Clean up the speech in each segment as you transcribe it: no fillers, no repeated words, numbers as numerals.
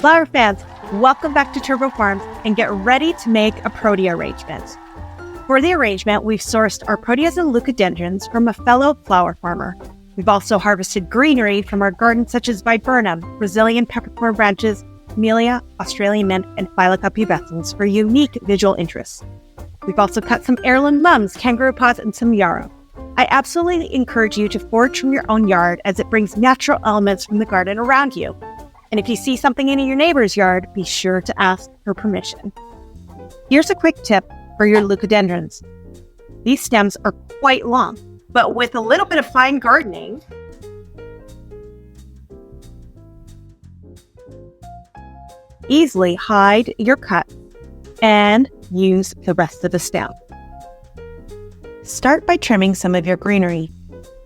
Flower fans, welcome back to Turbow Farms and get ready to make a protea arrangement. For the arrangement, we've sourced our proteas and leucadendrons from a fellow flower farmer. We've also harvested greenery from our garden such as viburnum, Brazilian peppercorn branches, camellia, Australian mint, and Phylloca pubescens for unique visual interests. We've also cut some heirloom mums, kangaroo pots, and some yarrow. I absolutely encourage you to forage from your own yard as it brings natural elements from the garden around you. And if you see something in your neighbor's yard, be sure to ask for permission. Here's a quick tip for your leucadendrons. These stems are quite long, but with a little bit of fine gardening, easily hide your cut and use the rest of the stem. Start by trimming some of your greenery.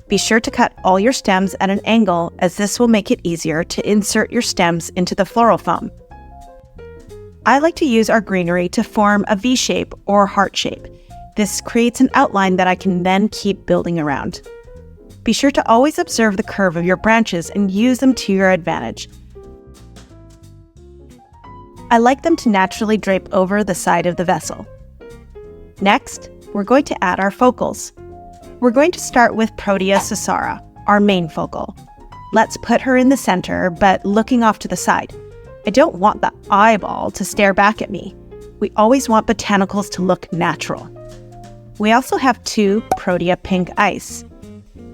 Be sure to cut all your stems at an angle, as this will make it easier to insert your stems into the floral foam. I like to use our greenery to form a V shape or heart shape. This creates an outline that I can then keep building around. Be sure to always observe the curve of your branches and use them to your advantage. I like them to naturally drape over the side of the vessel. Next, we're going to add our focals. We're going to start with Protea Floral, our main focal. Let's put her in the center, but looking off to the side. I don't want the eyeball to stare back at me. We always want botanicals to look natural. We also have two Protea Pink Ice.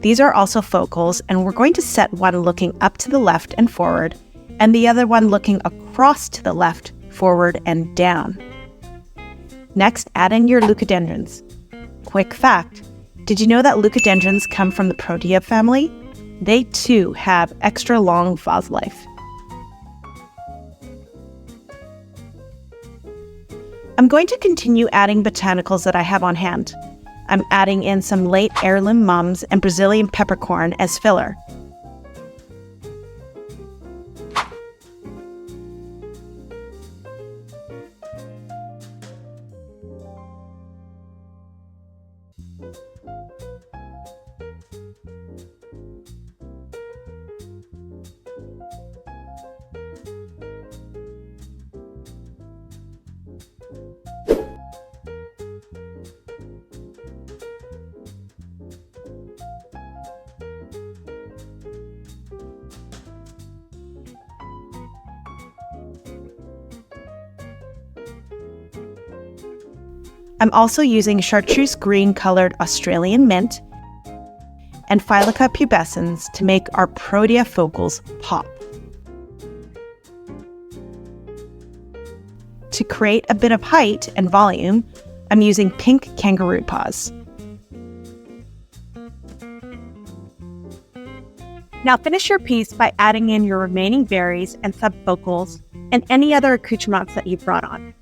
These are also focals, and we're going to set one looking up to the left and forward, and the other one looking across to the left, forward, and down. Next, add in your leucadendrons. Quick fact, did you know that leucadendrons come from the Protea family? They too have extra long vase life. I'm going to continue adding botanicals that I have on hand. I'm adding in some late heirloom mums and Brazilian peppercorn as filler. I'm also using chartreuse green colored Australian mint and Phylloca pubescens to make our Protea focals pop. To create a bit of height and volume, I'm using pink kangaroo paws. Now finish your piece by adding in your remaining berries and subfocals and any other accoutrements that you've brought on.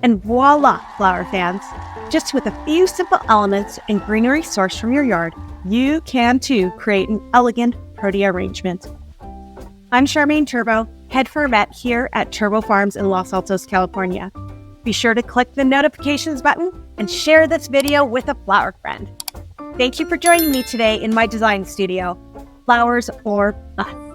And voila, flower fans! Just with a few simple elements and greenery sourced from your yard, you can too create an elegant protea arrangement. I'm Charmaine Turbow, head farmette here at Turbow Farms in Los Altos, California. Be sure to click the notifications button and share this video with a flower friend. Thank you for joining me today in my design studio. Flowers or us.